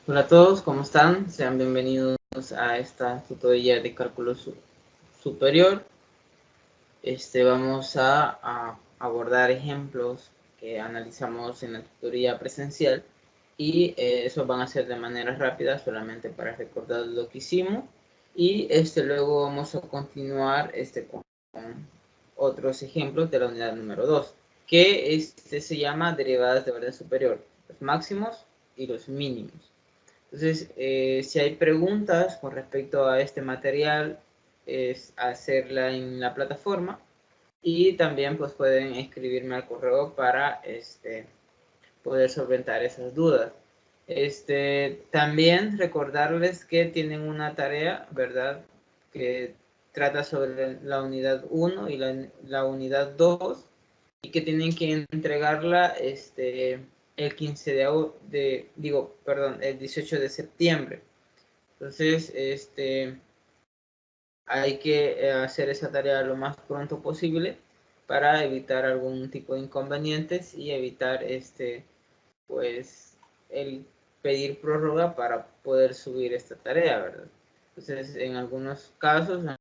Hola a todos, ¿cómo están? Sean bienvenidos a esta tutoría de cálculo superior. Vamos a abordar ejemplos que analizamos en la tutoría presencial y eso van a ser de manera rápida, solamente para recordar lo que hicimos. Y luego vamos a continuar con otros ejemplos de la unidad número 2, que se llama derivadas de orden superior, los máximos y los mínimos. Entonces, si hay preguntas con respecto a este material, es hacerla en la plataforma y también pues pueden escribirme al correo para poder solventar esas dudas. También recordarles que tienen una tarea, ¿verdad? Que trata sobre la unidad 1 y la unidad 2 y que tienen que entregarla el 15 el 18 de septiembre. Entonces, hay que hacer esa tarea lo más pronto posible para evitar algún tipo de inconvenientes y evitar pues el pedir prórroga para poder subir esta tarea, ¿verdad? Entonces, en algunos casos, en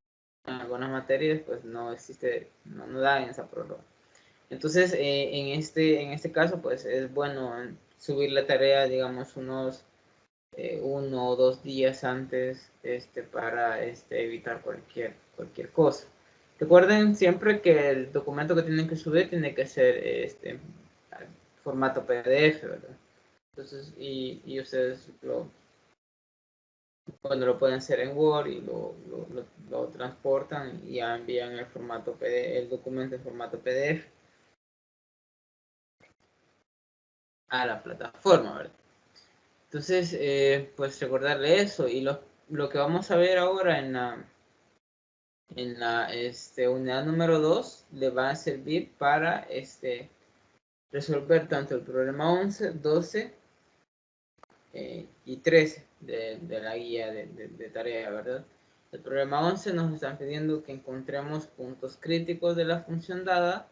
algunas materias, pues no existe, no dan esa prórroga. Entonces, en este caso, pues es bueno subir la tarea, digamos, unos 1 o 2 días antes para evitar cualquier cosa. Recuerden siempre que el documento que tienen que subir tiene que ser formato PDF, ¿verdad? Entonces, y ustedes cuando lo pueden hacer en Word y lo transportan y ya envían el formato PDF, el documento en formato PDF a la plataforma, ¿verdad? Entonces, pues recordarle eso y lo que vamos a ver ahora en la unidad número 2 le va a servir para resolver tanto el problema 11, 12 y 13 de la guía de tarea, ¿verdad? El problema 11 nos están pidiendo que encontremos puntos críticos de la función dada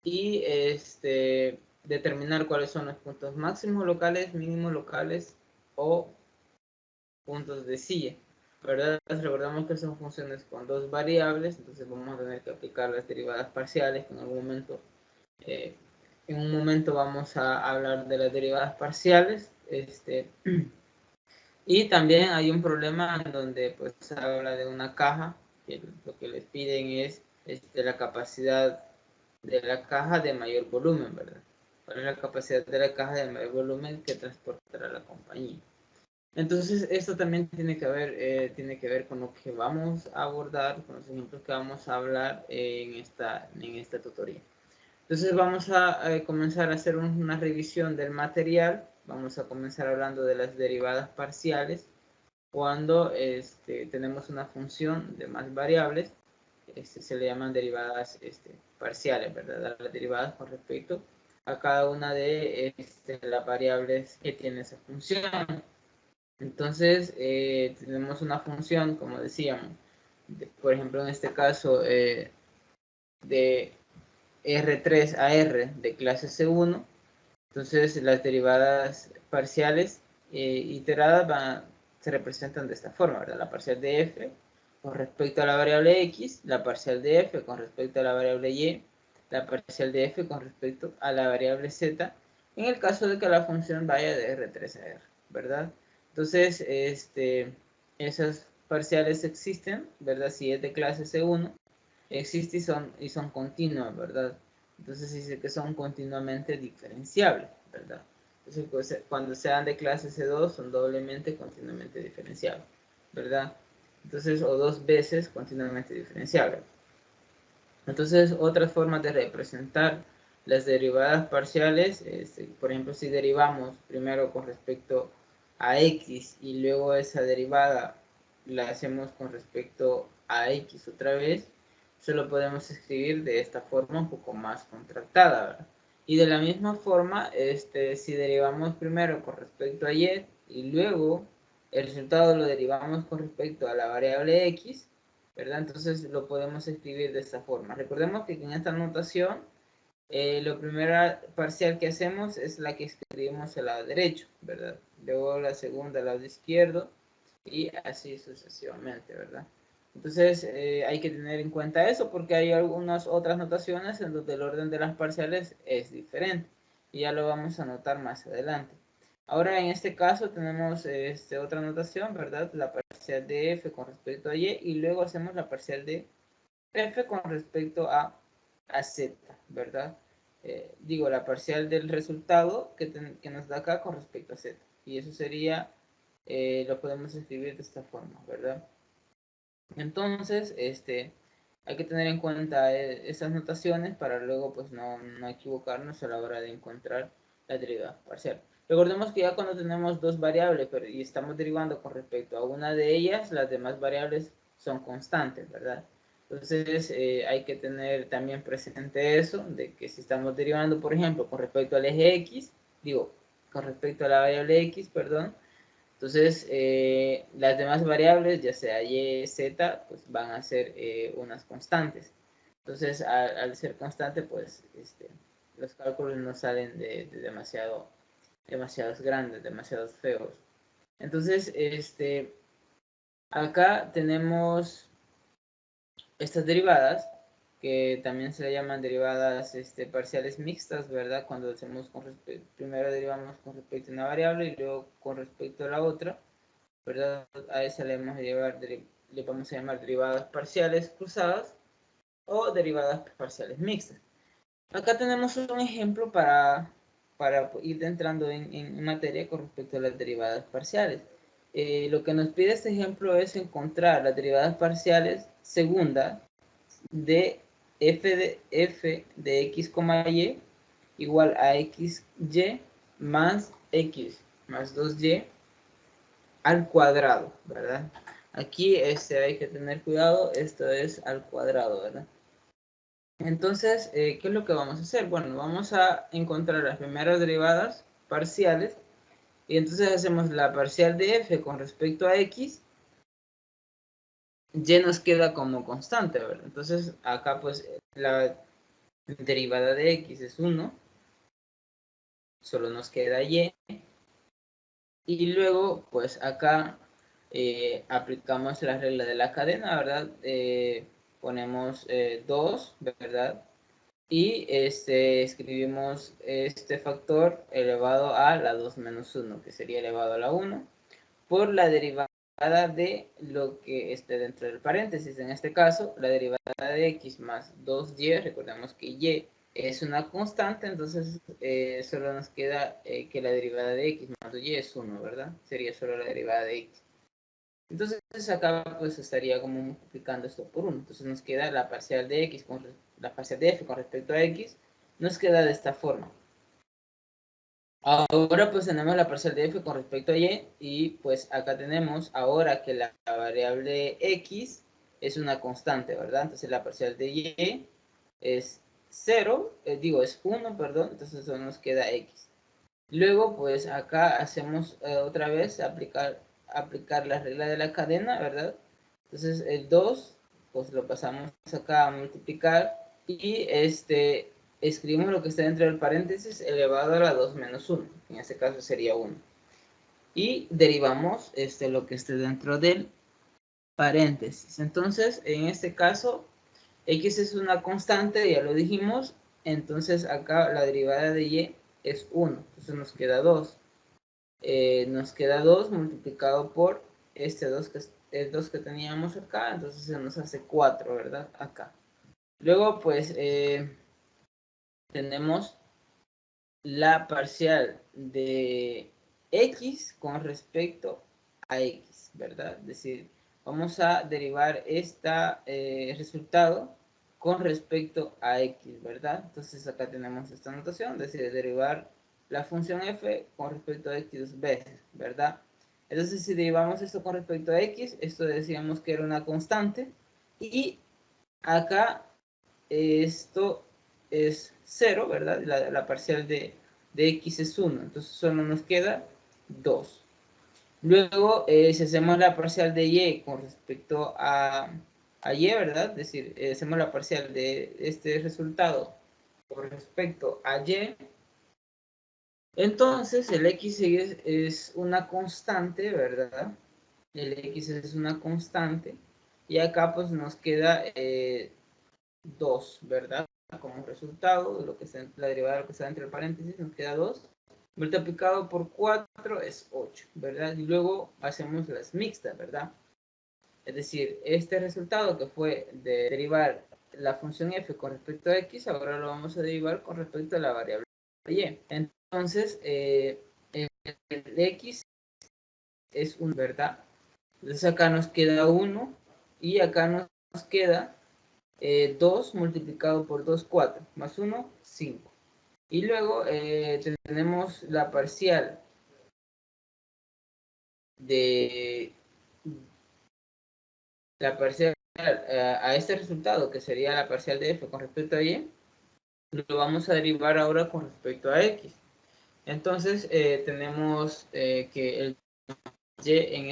y determinar cuáles son los puntos máximos locales, mínimos locales o puntos de silla, ¿verdad? Recordamos que son funciones con dos variables, entonces vamos a tener que aplicar las derivadas parciales, que eh, en un momento vamos a hablar de las derivadas parciales, y también hay un problema en donde pues se habla de una caja, que lo que les piden es la capacidad de la caja de mayor volumen, ¿verdad? ¿Cuál es la capacidad de la caja de mayor volumen que transportará la compañía? Entonces, esto también tiene que ver con lo que vamos a abordar, con los ejemplos que vamos a hablar en esta tutoría. Entonces, vamos a comenzar a hacer una revisión del material. Vamos a comenzar hablando de las derivadas parciales. Cuando tenemos una función de más variables, se le llaman derivadas parciales, ¿verdad? Las derivadas con respecto a cada una de las variables que tiene esa función. Entonces, tenemos una función, como decíamos, por ejemplo, en este caso, de R3 a R de clase C1. Entonces, las derivadas parciales iteradas se representan de esta forma, ¿verdad? La parcial de f con respecto a la variable x, la parcial de f con respecto a la variable y, la parcial de f con respecto a la variable z, en el caso de que la función vaya de R3 a R, ¿verdad? Entonces, esas parciales existen, ¿verdad? Si es de clase C1, existe y son continuas, ¿verdad? Entonces dice que son continuamente diferenciables, ¿verdad? Entonces, pues, cuando sean de clase C2 son doblemente continuamente diferenciables, ¿verdad? Entonces, o dos veces continuamente diferenciables. Entonces, otras formas de representar las derivadas parciales, por ejemplo, si derivamos primero con respecto a x y luego esa derivada la hacemos con respecto a x otra vez, solo podemos escribir de esta forma un poco más contractada, ¿verdad? Y de la misma forma, si derivamos primero con respecto a y luego el resultado lo derivamos con respecto a la variable x, ¿verdad? Entonces lo podemos escribir de esta forma. Recordemos que en esta notación La primera parcial que hacemos es la que escribimos al lado derecho, ¿verdad? Luego la segunda al lado izquierdo y así sucesivamente, ¿verdad? Entonces hay que tener en cuenta eso porque hay algunas otras notaciones en donde el orden de las parciales es diferente y ya lo vamos a notar más adelante. Ahora en este caso tenemos otra notación, ¿verdad? La parcial de f con respecto a y y luego hacemos la parcial de f con respecto a z, ¿verdad? Digo, la parcial del resultado que nos da acá con respecto a z. Y eso sería, lo podemos escribir de esta forma, ¿verdad? Entonces, hay que tener en cuenta esas notaciones para luego pues no equivocarnos a la hora de encontrar la derivada parcial. Recordemos que ya cuando tenemos dos variables y estamos derivando con respecto a una de ellas, las demás variables son constantes, ¿verdad? Entonces hay que tener también presente eso, de que si estamos derivando, por ejemplo, con respecto al eje X, digo, con respecto a la variable X, perdón, entonces, las demás variables, ya sea y, z, pues van a ser unas constantes. Entonces, al ser constante, pues los cálculos no salen de demasiados grandes, demasiados feos. Entonces, acá tenemos estas derivadas, que también se le llaman derivadas parciales mixtas, ¿verdad? Cuando hacemos primero derivamos con respecto a una variable y luego con respecto a la otra, ¿verdad? A esa le vamos a llamar derivadas parciales cruzadas o derivadas parciales mixtas. Acá tenemos un ejemplo para ir entrando en materia con respecto a las derivadas parciales. Lo que nos pide este ejemplo es encontrar las derivadas parciales segundas de f de x, y igual a xy más x más 2y al cuadrado, ¿verdad? Aquí hay que tener cuidado, esto es al cuadrado, ¿verdad? Entonces, ¿qué es lo que vamos a hacer? Bueno, vamos a encontrar las primeras derivadas parciales y entonces hacemos la parcial de f con respecto a x, y nos queda como constante, ¿verdad? Entonces, acá pues la derivada de x es 1, solo nos queda y, y luego pues acá aplicamos la regla de la cadena, ¿verdad? Ponemos 2, ¿verdad? Y escribimos este factor elevado a la 2 menos 1, que sería elevado a la 1, por la derivada de lo que esté dentro del paréntesis. En este caso, la derivada de x más 2y, recordemos que y es una constante, entonces solo nos queda que la derivada de x más 2y es 1, ¿verdad? Sería solo la derivada de x. Entonces acá pues estaría como multiplicando esto por 1. Entonces nos queda la parcial de x la parcial de f con respecto a x, nos queda de esta forma. Ahora pues tenemos la parcial de f con respecto a y pues acá tenemos ahora que la variable x es una constante, ¿verdad? Entonces la parcial de y es 0, es 1, perdón, entonces solo nos queda x. Luego pues acá hacemos otra vez aplicar la regla de la cadena, ¿verdad? Entonces el 2 pues lo pasamos acá a multiplicar y escribimos lo que está dentro del paréntesis elevado a la 2 menos 1, en este caso sería 1. Y derivamos lo que esté dentro del paréntesis. Entonces, en este caso, x es una constante, ya lo dijimos, entonces acá la derivada de y es 1, entonces nos queda 2. Nos queda 2 multiplicado por 2 el 2 que teníamos acá, entonces se nos hace 4, ¿verdad? Acá. Luego, pues, tenemos la parcial de x con respecto a x, ¿verdad? Es decir, vamos a derivar este resultado con respecto a x, ¿verdad? Entonces acá tenemos esta notación, es decir, derivar la función f con respecto a x dos veces, ¿verdad? Entonces si derivamos esto con respecto a x, esto decíamos que era una constante, y acá esto es 0, ¿verdad? La parcial de x es 1, entonces solo nos queda 2. Luego, si hacemos la parcial de y con respecto a y, ¿verdad? Es decir, hacemos la parcial de este resultado con respecto a y, entonces el x es una constante, ¿verdad? El x es una constante y acá pues nos queda 2, ¿verdad? Como resultado de lo que sea, la derivada de lo que está entre paréntesis, nos queda 2. Multiplicado por 4 es 8, ¿verdad? Y luego hacemos las mixtas, ¿verdad? Es decir, este resultado que fue de derivar la función f con respecto a x, ahora lo vamos a derivar con respecto a la variable y. Entonces, el x es 1, ¿verdad? Entonces acá nos queda 1 y acá nos queda 2 multiplicado por 2, 4, más 1, 5. Y luego tenemos la parcial de a este resultado, que sería la parcial de f con respecto a y, lo vamos a derivar ahora con respecto a x. Entonces tenemos que el y en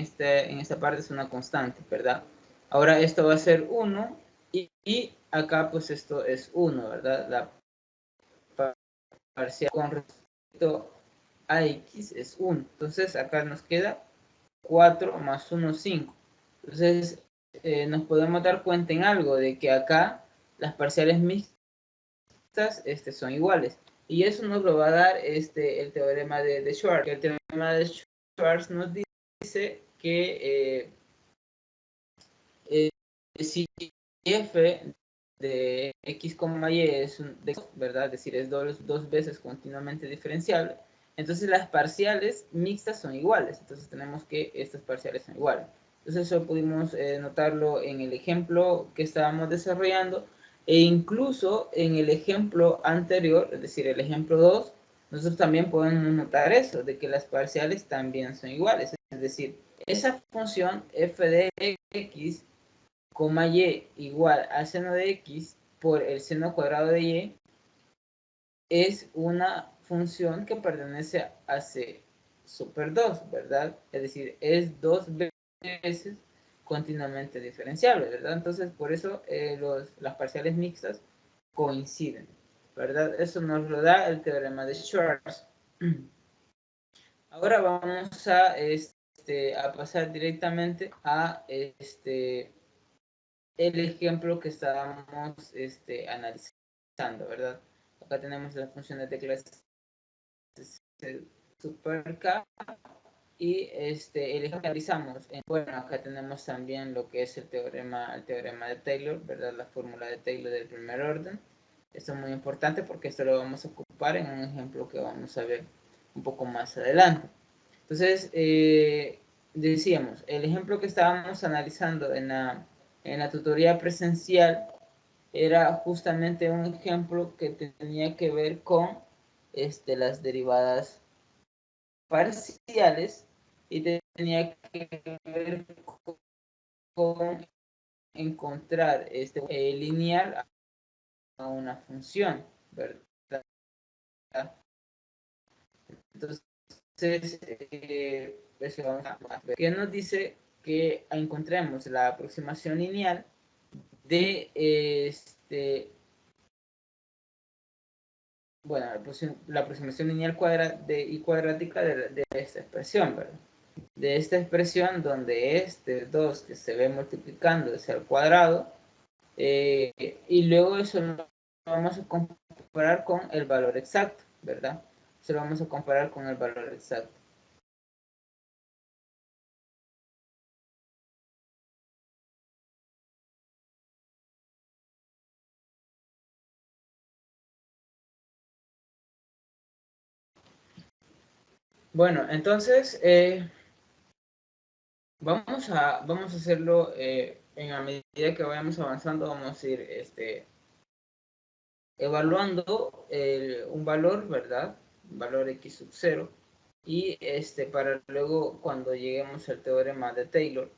esta parte es una constante, ¿verdad? Ahora esto va a ser 1 y acá pues esto es 1, ¿verdad? La parcial con respecto a x es 1. Entonces acá nos queda 4 más 1, 5. Entonces nos podemos dar cuenta en algo de que acá las parciales mixtas son iguales. Y eso nos lo va a dar el teorema de Schwarz. El teorema de Schwarz nos dice que si f de x, y es ¿verdad? Es decir, es dos veces continuamente diferenciable, entonces las parciales mixtas son iguales. Entonces tenemos que estas parciales son iguales. Entonces eso pudimos notarlo en el ejemplo que estábamos desarrollando e incluso en el ejemplo anterior, es decir, el ejemplo 2, nosotros también podemos notar eso, de que las parciales también son iguales. Es decir, esa función f de x, y igual al seno de x por el seno cuadrado de y es una función que pertenece a C super 2, ¿verdad? Es decir, es 2 veces continuamente diferenciable, ¿verdad? Entonces, por eso las parciales mixtas coinciden, ¿verdad? Eso nos lo da el teorema de Schwarz. Ahora vamos a pasar directamente a el ejemplo que estábamos analizando, ¿verdad? Acá tenemos las funciones de clase super K y el ejemplo que analizamos. Bueno, acá tenemos también lo que es el teorema de Taylor, ¿verdad? La fórmula de Taylor del primer orden. Esto es muy importante porque esto lo vamos a ocupar en un ejemplo que vamos a ver un poco más adelante. Entonces, decíamos, el ejemplo que estábamos analizando en la tutoría presencial era justamente un ejemplo que tenía que ver con las derivadas parciales y tenía que ver con encontrar lineal a una función, ¿verdad? Entonces, vamos a ver. ¿Qué nos dice? Que encontremos la aproximación lineal de bueno, la aproximación lineal y cuadrática de esta expresión, ¿verdad? De esta expresión donde 2 que se ve multiplicándose al cuadrado y luego eso lo vamos a comparar con el valor exacto, ¿verdad? Se lo vamos a comparar con el valor exacto. Bueno, entonces vamos a hacerlo en la medida que vayamos avanzando, vamos a ir evaluando un valor, ¿verdad? Un valor x sub 0 y para luego cuando lleguemos al teorema de Taylor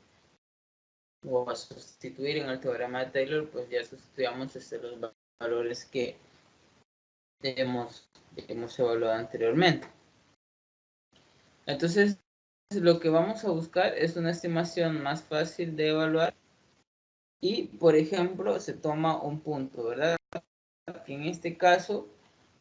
o a sustituir en el teorema de Taylor, pues ya sustituyamos los valores que hemos evaluado anteriormente. Entonces, lo que vamos a buscar es una estimación más fácil de evaluar y, por ejemplo, se toma un punto, ¿verdad? Que en este caso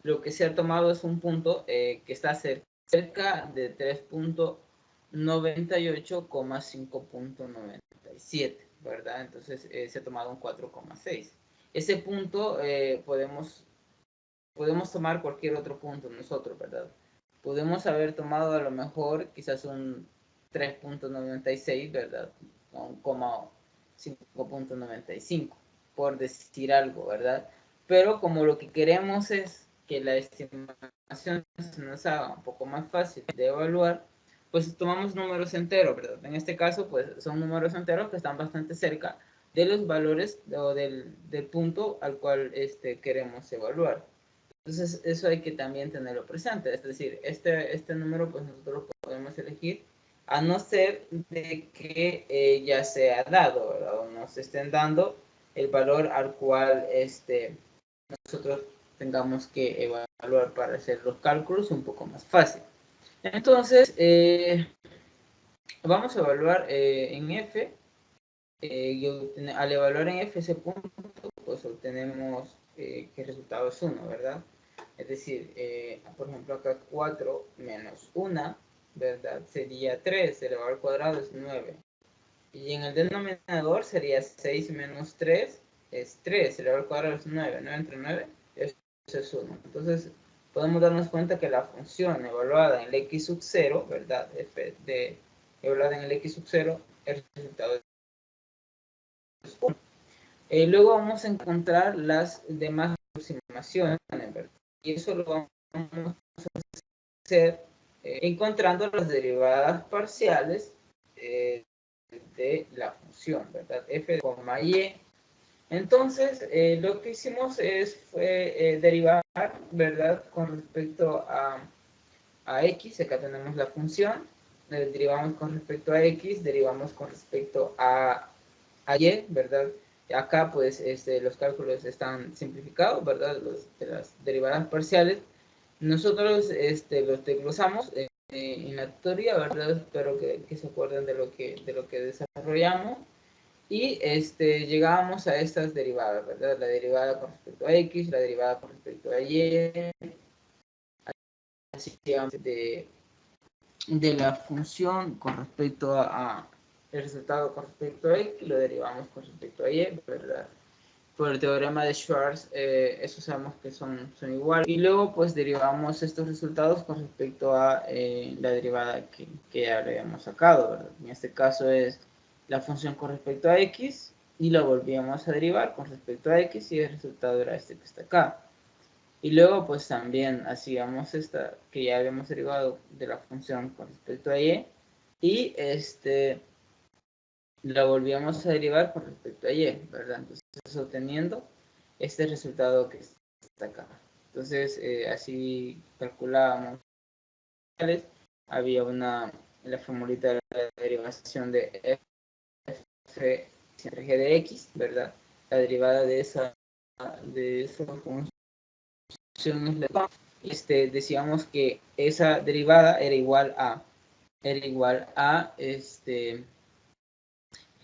lo que se ha tomado es un punto que está cerca de 3.98,5.97, ¿verdad? Entonces se ha tomado un 4,6. Ese punto podemos tomar cualquier otro punto nosotros, ¿verdad? Podemos haber tomado a lo mejor quizás un 3.96, ¿verdad? Un 5.95, por decir algo, ¿verdad? Pero como lo que queremos es que la estimación se nos haga un poco más fácil de evaluar, pues tomamos números enteros, ¿verdad? En este caso, pues son números enteros que están bastante cerca de los valores o del punto al cual queremos evaluar. Entonces, eso hay que también tenerlo presente. Es decir, este número, pues nosotros podemos elegir a no ser de que ya sea dado, ¿verdad? O nos estén dando el valor al cual nosotros tengamos que evaluar para hacer los cálculos un poco más fácil. Entonces, vamos a evaluar en F. Al evaluar en F ese punto, pues obtenemos que el resultado es 1, ¿verdad? Es decir, por ejemplo, acá 4 menos 1, ¿verdad? Sería 3, elevado al cuadrado es 9. Y en el denominador sería 6 menos 3, es 3, elevado al cuadrado es 9. 9 entre 9, eso es 1. Entonces, podemos darnos cuenta que la función evaluada en el x sub 0, ¿verdad? Evaluada en el x sub 0, el resultado es 1. Luego vamos a encontrar las demás aproximaciones, ¿verdad? Y eso lo vamos a hacer encontrando las derivadas parciales de la función, ¿verdad? F de coma y. Entonces, lo que hicimos fue derivar, ¿verdad? Con respecto a x, acá tenemos la función, derivamos con respecto a x, derivamos con respecto a y, ¿verdad? Acá, pues, los cálculos están simplificados, ¿verdad? De las derivadas parciales. Nosotros los desglosamos en la teoría, ¿verdad? Espero que se acuerden de lo que desarrollamos. Y llegábamos a estas derivadas, ¿verdad? La derivada con respecto a x, la derivada con respecto a y, así de la función con respecto a el resultado con respecto a x, lo derivamos con respecto a y, ¿verdad? Por el teorema de Schwarz, eso sabemos que son iguales. Y luego, pues, derivamos estos resultados con respecto a la derivada que ya le habíamos sacado, ¿verdad? En este caso es la función con respecto a x, y la volvíamos a derivar con respecto a x, y el resultado era este que está acá. Y luego, pues, también hacíamos esta, que ya habíamos derivado de la función con respecto a y, y la volvíamos a derivar con respecto a y, ¿verdad? Entonces, obteniendo este resultado que está acá. Entonces, así calculábamos. Había la formulita de la derivación de f entre g de x, ¿verdad? La derivada de esa función es la decíamos que esa derivada era igual a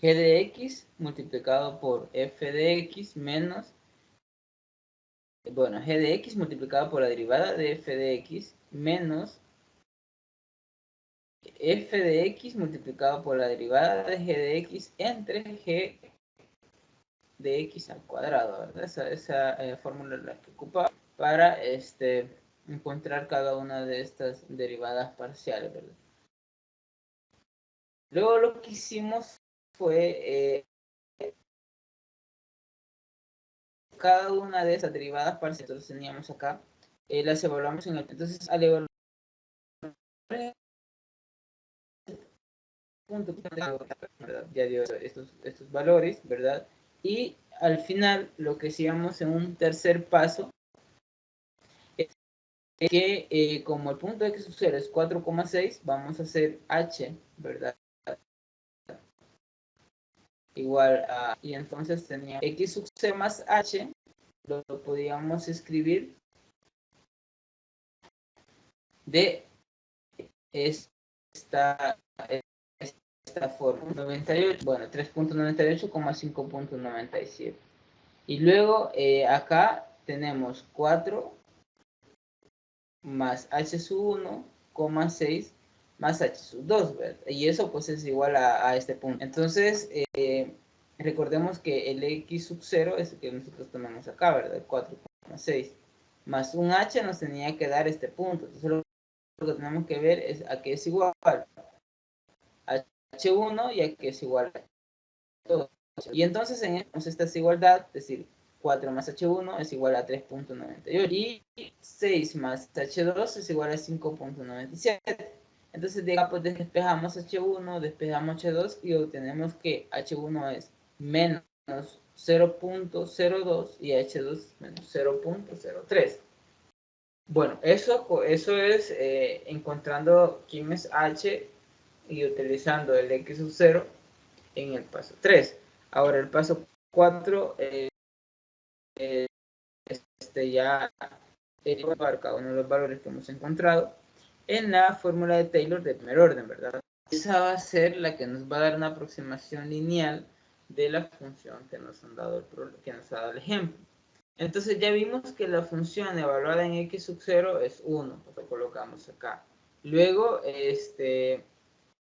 g de x multiplicado por f de x menos, bueno, g de x multiplicado por la derivada de f de x menos f de x multiplicado por la derivada de g de x entre g de x al cuadrado, ¿verdad? Esa fórmula es la que ocupa para encontrar cada una de estas derivadas parciales, ¿verdad? Luego lo que hicimos fue cada una de esas derivadas parciales que nosotros teníamos acá, las evaluamos en el. Entonces, al evaluar punto, ¿verdad? Ya dio estos valores, ¿verdad? Y al final, lo que hacíamos en un tercer paso es que, como el punto de x sub 0 es 4,6, vamos a hacer h, ¿verdad? Igual a, y entonces tenía x sub c más h, lo podíamos escribir de esta forma, 98, bueno, 3.98,5.97. Y luego acá tenemos 4 más h sub 1, 6 más h sub 2, ¿verdad? Y eso pues es igual a este punto. Entonces, recordemos que el x sub 0 es el que nosotros tenemos acá, ¿verdad? 4,6. Más un h nos tenía que dar este punto. Entonces, lo que tenemos que ver es a qué es igual a h1 y a qué es igual a h2. Y entonces tenemos esta desigualdad, es decir, 4 más h1 es igual a 3.98 y 6 más h2 es igual a 5.97. Entonces de acá pues despejamos h1, despejamos h2 y obtenemos que h1 es menos 0.02 y h2 menos 0.03. Bueno, eso es encontrando quién es h y utilizando el x sub 0 en el paso 3. Ahora el paso 4 ya para cada uno de los valores que hemos encontrado en la fórmula de Taylor de primer orden, ¿verdad? Esa va a ser la que nos va a dar una aproximación lineal de la función que nos han dado que nos ha dado el ejemplo. Entonces ya vimos que la función evaluada en x sub 0 es 1, pues lo colocamos acá. Luego, f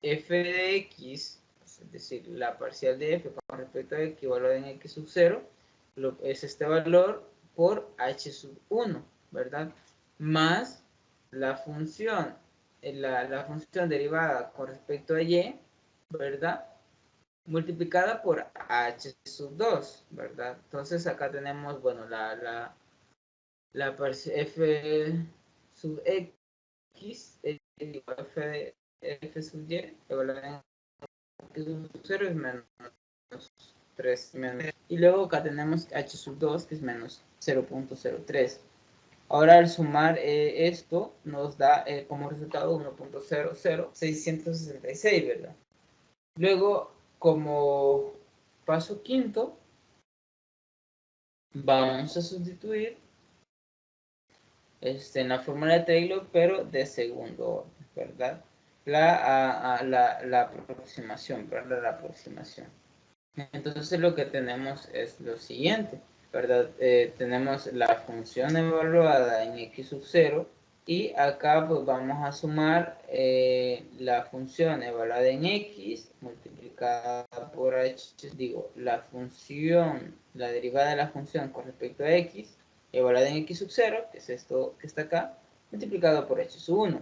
de x, es decir, la parcial de f con respecto a x evaluada en x sub 0, es este valor por h sub 1, ¿verdad? Más la función derivada con respecto a y, ¿verdad? Multiplicada por h sub 2, ¿verdad? Entonces acá tenemos, bueno, la f sub x es igual a f sub y, evaluada en x sub 0 es menos 3 menos. Y luego acá tenemos h sub 2 que es menos 0.03. Ahora al sumar esto nos da como resultado 1.00666, ¿verdad? Luego, como paso quinto, vamos a sustituir en la fórmula de Taylor, pero de segundo orden, ¿verdad? La aproximación, ¿verdad? La aproximación. Entonces lo que tenemos es lo siguiente, ¿verdad? Tenemos la función evaluada en x sub 0 y acá pues vamos a sumar la función evaluada en x multiplicada por h, digo, la derivada de la función con respecto a x evaluada en x sub 0, que es esto que está acá, multiplicado por h sub 1,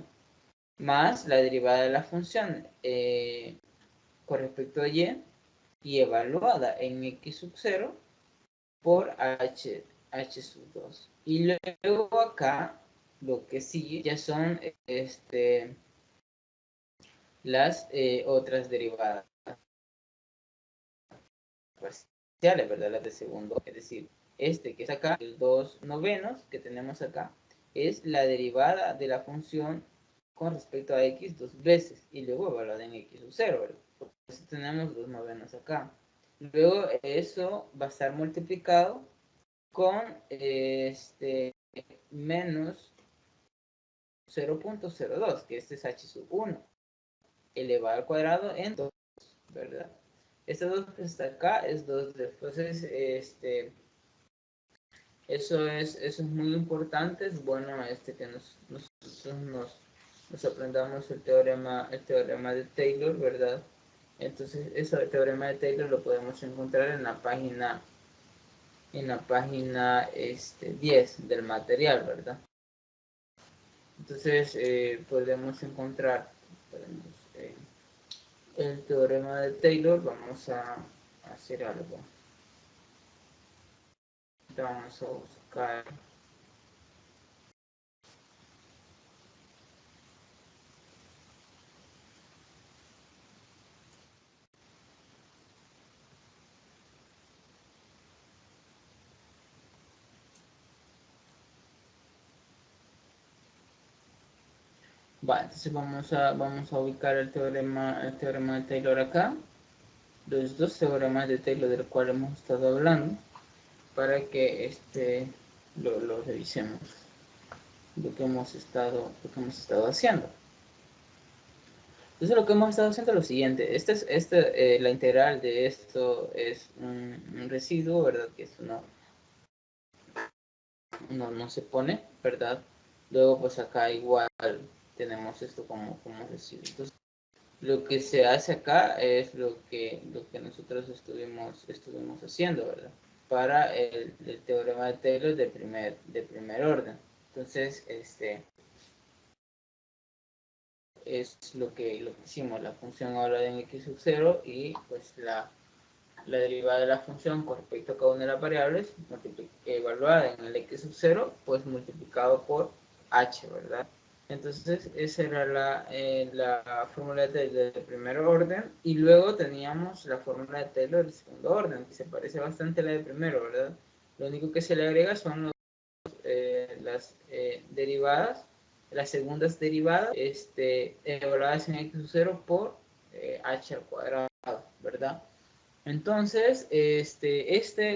más la derivada de la función con respecto a y evaluada en x sub 0 por h sub 2. Y luego acá lo que sigue ya son las otras derivadas parciales, ¿verdad? Las de segundo, es decir, que es acá, el 2 novenos que tenemos acá, es la derivada de la función con respecto a x dos veces y luego evaluada en x sub 0, ¿verdad? Por eso tenemos 2 novenos acá. Luego eso va a estar multiplicado con menos 0.02, que este es h sub 1, elevado al cuadrado en 2, ¿verdad? Este 2 que está acá es 2 de, entonces, eso es muy importante, es bueno que nosotros nos aprendamos el teorema de Taylor, ¿verdad? Entonces, ese teorema de Taylor lo podemos encontrar en la página 10 del material, ¿verdad? Entonces, podemos encontrar el teorema de Taylor. Vamos a hacer algo. Vamos a buscar entonces vamos a ubicar el teorema de Taylor acá, los dos teoremas de Taylor del cual hemos estado hablando, para que lo revisemos, lo que hemos estado haciendo. Entonces lo que hemos estado haciendo es lo siguiente, la integral de esto es un residuo, ¿verdad? Que esto no se pone, ¿verdad? Luego pues acá igual tenemos esto como residuo. Entonces lo que se hace acá es lo que nosotros estuvimos haciendo, ¿verdad? Para el teorema de Taylor de primer orden. Entonces, es lo que hicimos, la función ahora en x sub 0 y pues la derivada de la función con respecto a cada una de las variables evaluada en el x sub 0, pues multiplicado por h, ¿verdad? Entonces esa era la fórmula de Taylor de primer orden, y luego teníamos la fórmula de Taylor de segundo orden, que se parece bastante a la de primero, ¿verdad? Lo único que se le agrega son las derivadas, las segundas derivadas, evaluadas en x sub 0 por h al cuadrado, ¿verdad? Entonces,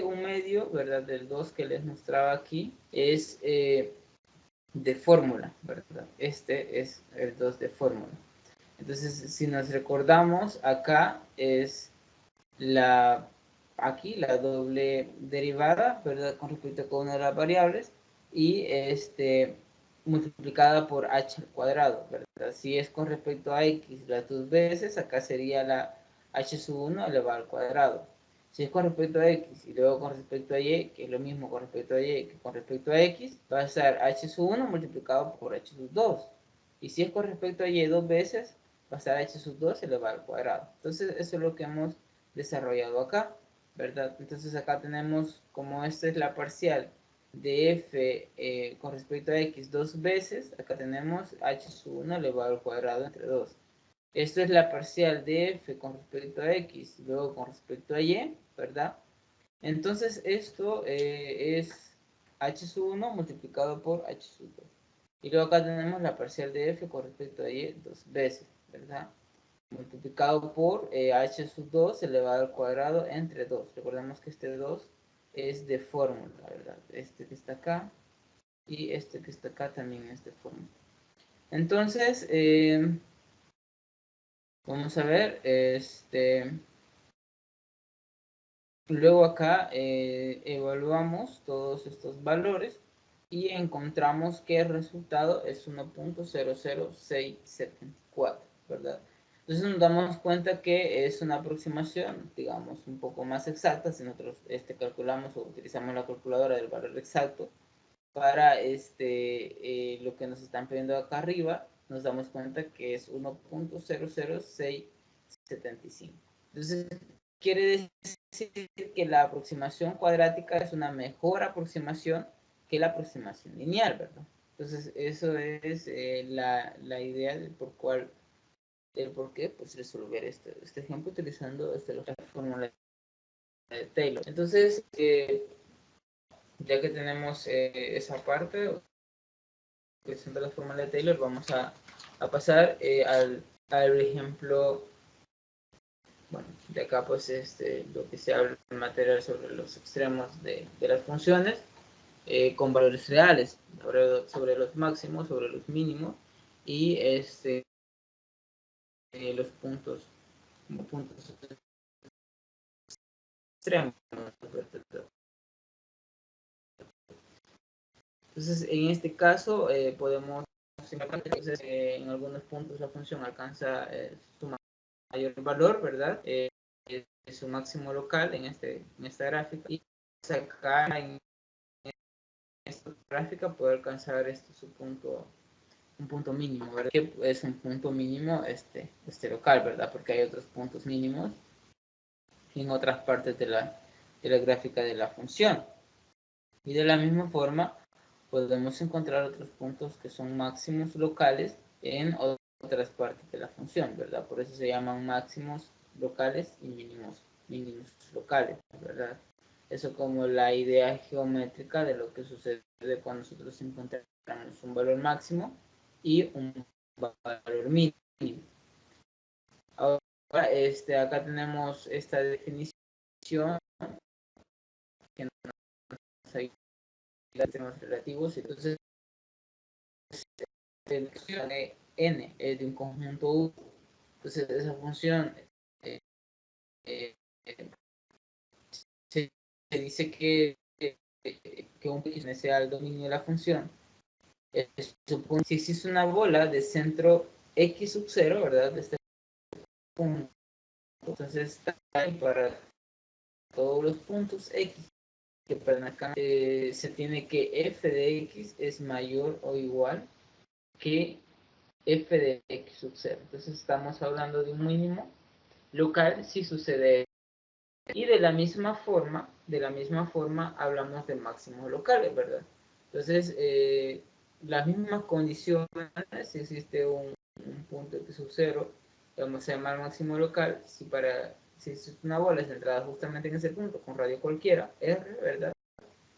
un medio, ¿verdad? Del 2 que les mostraba aquí es de fórmula, ¿verdad? Este es el 2 de fórmula. Entonces, si nos recordamos, acá es aquí la doble derivada, ¿verdad? Con respecto a cada una de las variables, y multiplicada por h al cuadrado, ¿verdad? Si es con respecto a x las dos veces, acá sería la h sub 1 elevado al cuadrado. Si es con respecto a x y luego con respecto a y, que es lo mismo con respecto a y que con respecto a x, va a ser h sub 1 multiplicado por h sub 2. Y si es con respecto a y dos veces, va a ser h sub 2 elevado al cuadrado. Entonces, eso es lo que hemos desarrollado acá, ¿verdad? Entonces acá tenemos, como esta es la parcial de f con respecto a x dos veces, acá tenemos h sub 1 elevado al cuadrado entre 2. Esto es la parcial de f con respecto a x, luego con respecto a y, ¿verdad? Entonces esto es h sub 1 multiplicado por h sub 2. Y luego acá tenemos la parcial de f con respecto a y dos veces, ¿verdad? Multiplicado por h sub 2 elevado al cuadrado entre 2. Recordemos que este 2 es de fórmula, ¿verdad? Este que está acá y este que está acá también es de fórmula. Entonces, vamos a ver, luego acá evaluamos todos estos valores y encontramos que el resultado es 1.00674, ¿verdad? Entonces nos damos cuenta que es una aproximación, digamos, un poco más exacta. Si nosotros calculamos o utilizamos la calculadora del valor exacto para lo que nos están pidiendo acá arriba, nos damos cuenta que es 1.00675. Entonces, quiere decir que la aproximación cuadrática es una mejor aproximación que la aproximación lineal, ¿verdad? Entonces, eso es la idea del por qué pues, resolver este ejemplo utilizando la fórmula de Taylor. Entonces, ya que tenemos esa parte, utilizando la fórmula de Taylor, vamos a pasar al ejemplo. Bueno, de acá pues lo que se habla en materia sobre los extremos de las funciones con valores reales, sobre los máximos, sobre los mínimos y los puntos como puntos extremos. Entonces, en este caso podemos entonces, en algunos puntos la función alcanza su mayor valor, ¿verdad? Es su máximo local en esta gráfica, y acá en esta gráfica puede alcanzar un punto mínimo, ¿verdad? Que es un punto mínimo local, ¿verdad? Porque hay otros puntos mínimos en otras partes de la gráfica de la función. Y de la misma forma podemos encontrar otros puntos que son máximos locales en otras partes de la función, ¿verdad? Por eso se llaman máximos locales y mínimos locales, ¿verdad? Eso como la idea geométrica de lo que sucede cuando nosotros encontramos un valor máximo y un valor mínimo. Ahora, acá tenemos esta definición que nos ayuda a temas relativos. Entonces, de n es de un conjunto U. Entonces, esa función eh, se dice que un x sea el dominio de la función si existe una bola de centro x sub 0, ¿verdad? De este punto, entonces para todos los puntos x que pertenezcan, se tiene que f de x es mayor o igual que f de x sub 0. Entonces estamos hablando de un mínimo local si sucede. Y de la misma forma hablamos de máximos locales, ¿verdad? Entonces, las mismas condiciones, si existe un punto x sub 0, vamos a llamar máximo local, si existe una bola centrada justamente en ese punto, con radio cualquiera, R, ¿verdad?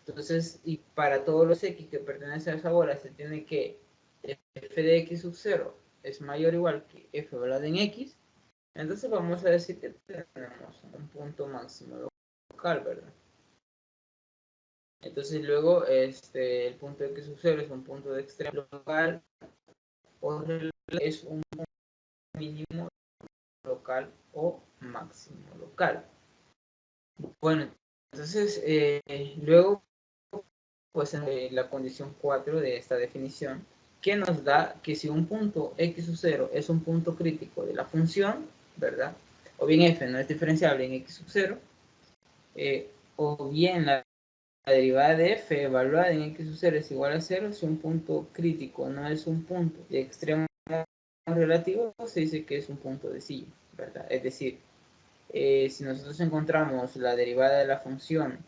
Entonces, y para todos los x que pertenecen a esa bola, se tiene que f de x sub 0 es mayor o igual que f, ¿verdad? En x. Entonces vamos a decir que tenemos un punto máximo local, ¿verdad? Entonces luego el punto x sub 0 es un punto de extremo local o es un mínimo local o máximo local. Bueno, entonces luego pues la condición 4 de esta definición, que nos da que si un punto x sub 0 es un punto crítico de la función, ¿verdad? O bien f no es diferenciable en x sub 0, o bien la derivada de f evaluada en x sub 0 es igual a 0 si un punto crítico no es un punto de extremo relativo, se dice que es un punto de silla, ¿verdad? Es decir, si nosotros encontramos la derivada de la función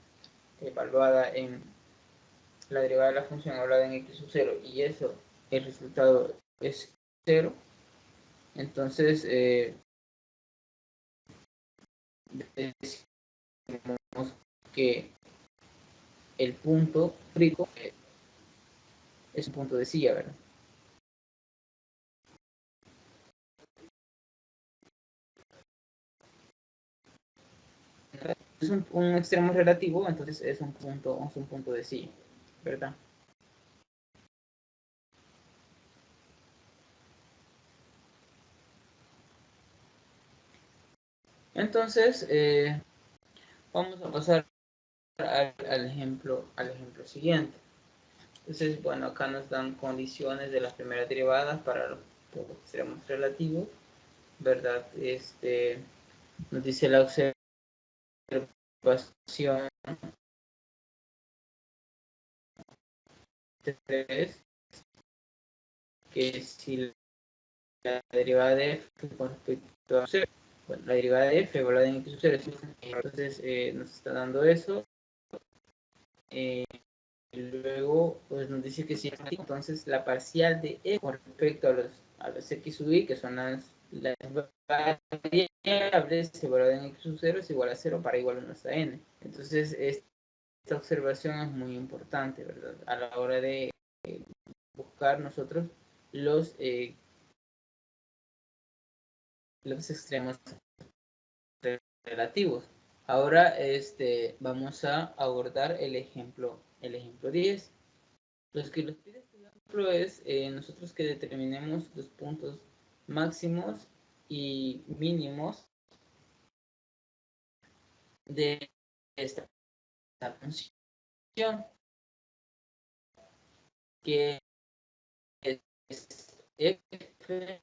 evaluada en la derivada de la función evaluada en x sub 0 y eso, el resultado es 0, entonces decimos que el punto crítico es un punto de silla, ¿verdad? Es un extremo relativo, entonces es un punto de sí, ¿verdad? Entonces, vamos a pasar al ejemplo siguiente. Entonces, bueno, acá nos dan condiciones de las primeras derivadas para los extremos relativos, ¿verdad? Nos dice la observación 3 que si la derivada de f con respecto a 0, bueno, la derivada de f evaluada en x sub 0, entonces nos está dando eso. Luego pues nos dice que si entonces la parcial de f con respecto a los x sub y, que son las variables evaluadas en x sub 0 es igual a 0 para igual 1 hasta n. Entonces esta observación es muy importante, ¿verdad? A la hora de buscar nosotros los extremos relativos. Ahora vamos a abordar el ejemplo 10. Los que nos pide este ejemplo es nosotros que determinemos los puntos máximos y mínimos de esta función, que es f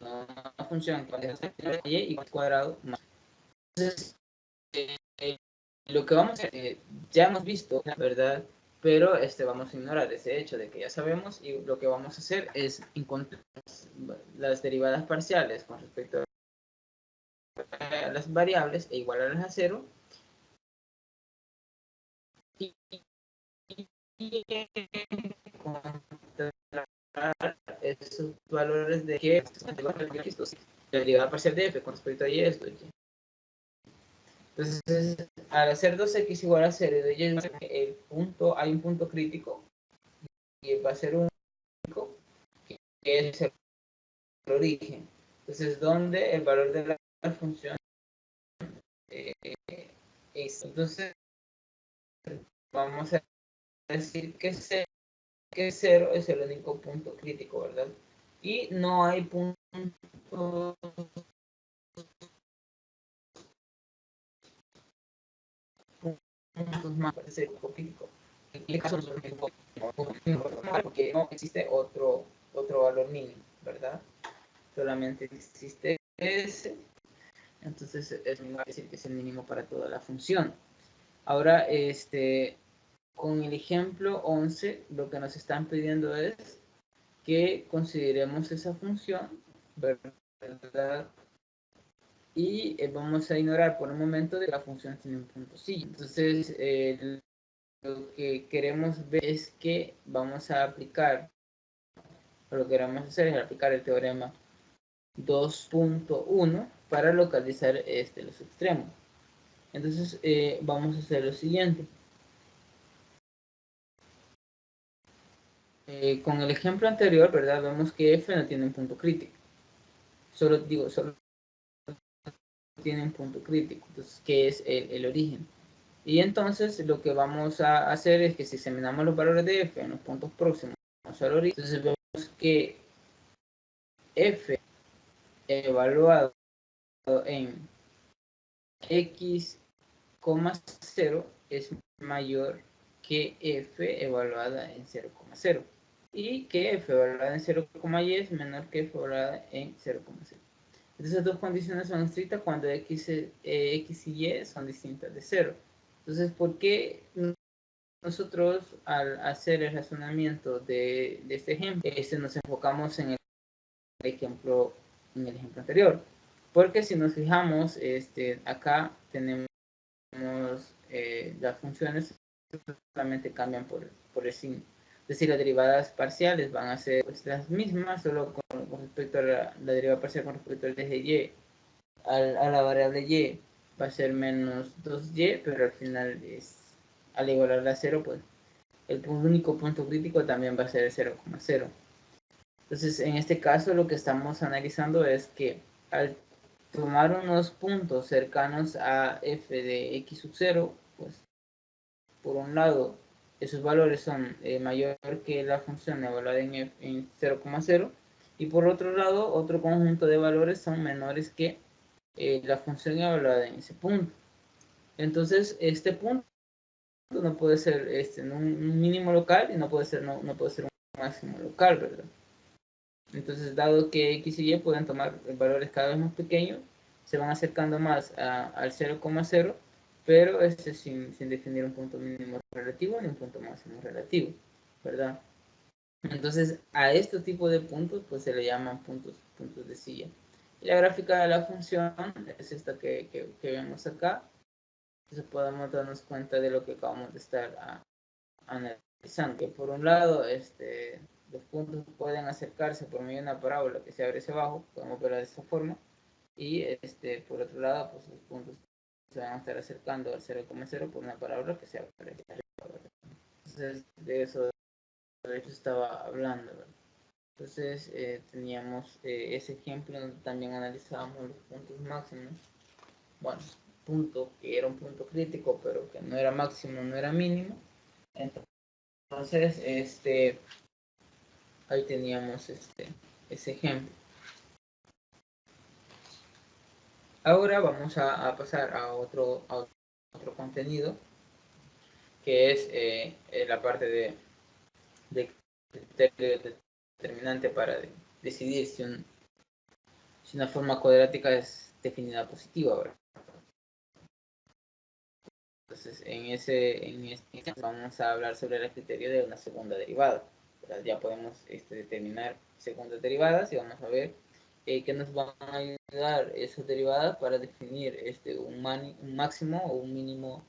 una función y igual cuadrado más. Entonces, lo que vamos a hacer, ya hemos visto, ¿verdad? Pero vamos a ignorar ese hecho de que ya sabemos, y lo que vamos a hacer es encontrar las derivadas parciales con respecto a las variables e igualarlas a 0 y encontrar esos valores de que la derivada parcial de f con respecto a y esto. Entonces, al hacer 2x igual a 0 y el punto, hay un punto crítico y va a ser un único que es el origen. Entonces, donde el valor de la función es. Entonces, vamos a decir que 0 es el único punto crítico, ¿verdad? Y no hay puntos puntos más para ser crítico. En este caso porque no existe otro valor mínimo, ¿verdad? Solamente existe ese, entonces es decir que es el mínimo para toda la función. Ahora, con el ejemplo 11, lo que nos están pidiendo es que consideremos esa función, ¿verdad? Y vamos a ignorar por un momento de que la función tiene un punto sí. Entonces, lo que queremos ver es que vamos a aplicar, o lo que queremos hacer es aplicar el teorema 2.1 para localizar los extremos. Entonces, vamos a hacer lo siguiente. Con el ejemplo anterior, ¿verdad? Vemos que f no tiene un punto crítico. Solo tiene un punto crítico, entonces, que es el origen. Y entonces lo que vamos a hacer es que si examinamos los valores de f en los puntos próximos al origen, entonces vemos que f evaluado en x, 0 es mayor que f evaluada en 0,0 y que f evaluada en 0,y es menor que f evaluada en 0,0. Entonces, dos condiciones son estrictas cuando x y y son distintas de 0. Entonces, ¿por qué nosotros al hacer el razonamiento de este ejemplo, nos enfocamos en el ejemplo anterior? Porque si nos fijamos, acá tenemos las funciones solamente cambian por el signo. Es decir, las derivadas parciales van a ser pues, las mismas, solo con respecto a la derivada parcial con respecto al eje y, a la variable y va a ser menos 2y, pero al final al igualarla a 0, pues el único punto crítico también va a ser el 0,0. Entonces, en este caso, lo que estamos analizando es que al tomar unos puntos cercanos a f de x sub 0, pues por un lado esos valores son mayor que la función evaluada en 0,0 y por otro lado otro conjunto de valores son menores que la función evaluada en ese punto. Entonces este punto no puede ser un mínimo local y no puede ser un máximo local, ¿verdad? Entonces, dado que x y y pueden tomar valores cada vez más pequeños, se van acercando más al 0,0, pero sin definir un punto mínimo relativo ni un punto máximo relativo, ¿verdad? Entonces, a este tipo de puntos, pues se le llaman puntos de silla. Y la gráfica de la función es esta que vemos acá. Entonces podemos darnos cuenta de lo que acabamos de estar analizando. Que por un lado, los puntos pueden acercarse por medio de una parábola que se abre hacia abajo, podemos verla de esta forma, y por otro lado, pues los puntos se van a estar acercando al 0,0 por una parábola que se abre hacia arriba. Entonces, de eso de hecho estaba hablando, ¿verdad? Entonces, teníamos ese ejemplo donde también analizábamos los puntos máximos. Bueno, punto que era un punto crítico, pero que no era máximo, no era mínimo. Entonces, ahí teníamos ese ejemplo. Ahora vamos a pasar a otro contenido, que es la parte de criterio determinante para decidir si una forma cuadrática es definida positiva. ¿Verdad? Entonces, en este vamos a hablar sobre el criterio de una segunda derivada. ¿Verdad? Ya podemos determinar segundas derivadas y vamos a ver que nos van a ayudar esas derivadas para definir un máximo o un mínimo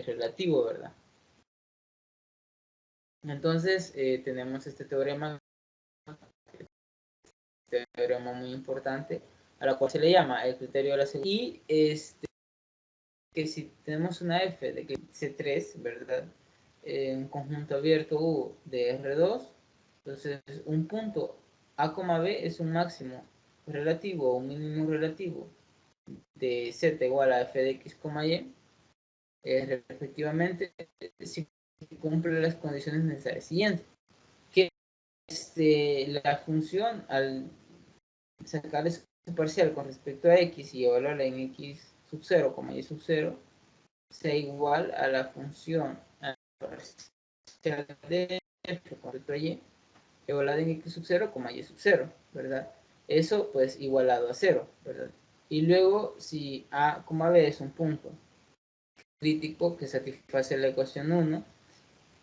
relativo, ¿verdad? Entonces tenemos este teorema muy importante, a la cual se le llama el criterio de la segunda. Y que si tenemos una f de que C3, ¿verdad? Un conjunto abierto U de R2, entonces un punto A, B es un máximo relativo o un mínimo relativo de Z igual a f de x, y, respectivamente, si cumple las condiciones necesarias siguientes. Que la función, al sacar su parcial con respecto a x y evaluarla en x sub 0, y sub 0, sea igual a la función parcial de f con respecto a y igualada en x sub 0, y sub 0, ¿verdad? Eso pues igualado a 0, ¿verdad? Y luego si a, b es un punto crítico que satisface la ecuación 1,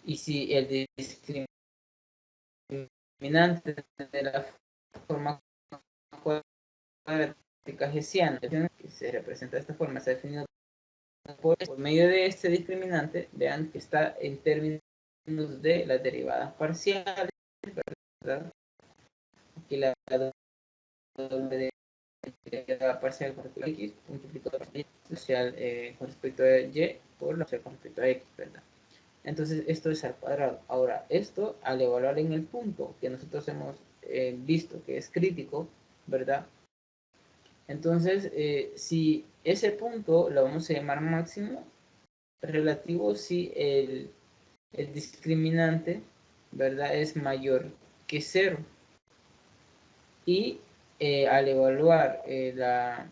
y si el discriminante de la forma cuadrática hessiana que se representa de esta forma está definido por medio de este discriminante, vean que está en términos de las derivadas parciales, ¿verdad? Aquí la doble derivada parcial con respecto a x multiplicado por y social con respecto a y por la social con respecto a x, ¿verdad? Entonces esto es al cuadrado. Ahora, esto al evaluar en el punto que nosotros hemos visto que es crítico, ¿verdad? Entonces, si ese punto lo vamos a llamar máximo, relativo si el discriminante, ¿verdad?, es mayor que 0. Y al evaluar la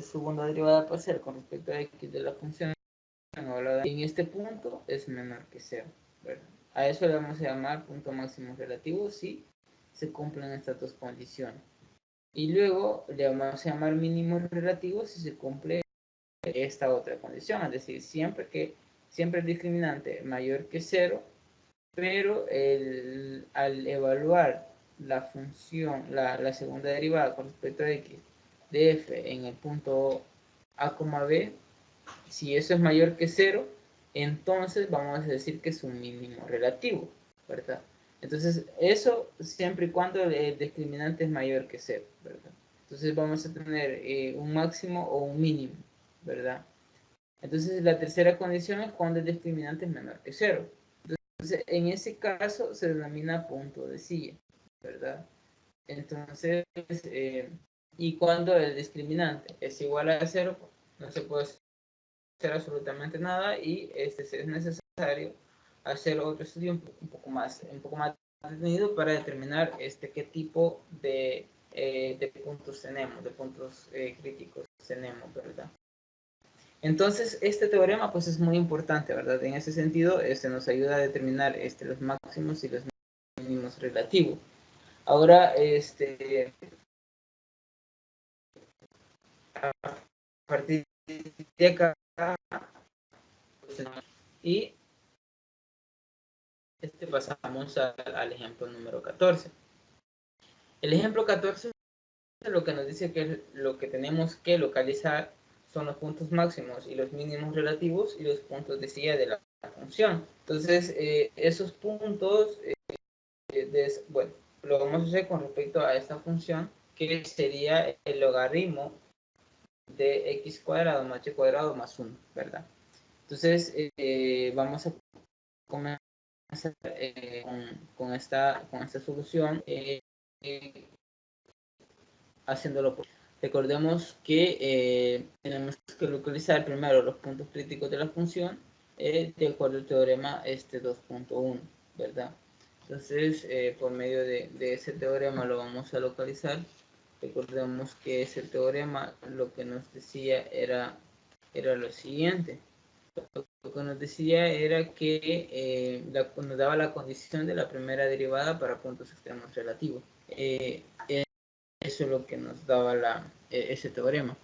segunda derivada parcial con respecto a x de la función en este punto es menor que 0, ¿verdad? A eso le vamos a llamar punto máximo relativo si se cumplen estas dos condiciones. Y luego le vamos a llamar mínimo relativo si se cumple esta otra condición, es decir, siempre el discriminante mayor que 0, pero al evaluar la función, la segunda derivada con respecto a x de f en el punto a, b, si eso es mayor que 0, entonces vamos a decir que es un mínimo relativo, ¿verdad? Entonces, eso siempre y cuando el discriminante es mayor que 0, ¿verdad? Entonces vamos a tener un máximo o un mínimo, ¿verdad? Entonces, la tercera condición es cuando el discriminante es menor que 0. Entonces, en ese caso se denomina punto de silla, ¿verdad? Entonces, y cuando el discriminante es igual a 0, no se puede hacer absolutamente nada y es necesario hacer otro estudio un poco más detenido para determinar qué tipo de puntos tenemos, de puntos críticos tenemos, ¿verdad? Entonces, este teorema pues es muy importante, ¿verdad? En ese sentido, nos ayuda a determinar los máximos y los mínimos relativos. Ahora, a partir de acá, y pasamos al ejemplo número 14. El ejemplo 14 lo que nos dice que lo que tenemos que localizar son los puntos máximos y los mínimos relativos y los puntos de silla de la función. Entonces, esos puntos, bueno, lo vamos a hacer con respecto a esta función, que sería el logaritmo de x cuadrado más y cuadrado más 1, ¿verdad? Entonces, vamos a comenzar con esta solución haciéndolo por. Recordemos que tenemos que localizar primero los puntos críticos de la función de acuerdo al teorema 2.1, ¿verdad? Entonces, por medio de ese teorema lo vamos a localizar. Recordemos que ese teorema lo que nos decía era lo siguiente. Lo que nos decía era que nos daba la condición de la primera derivada para puntos extremos relativos. Eso es lo que nos daba ese teorema.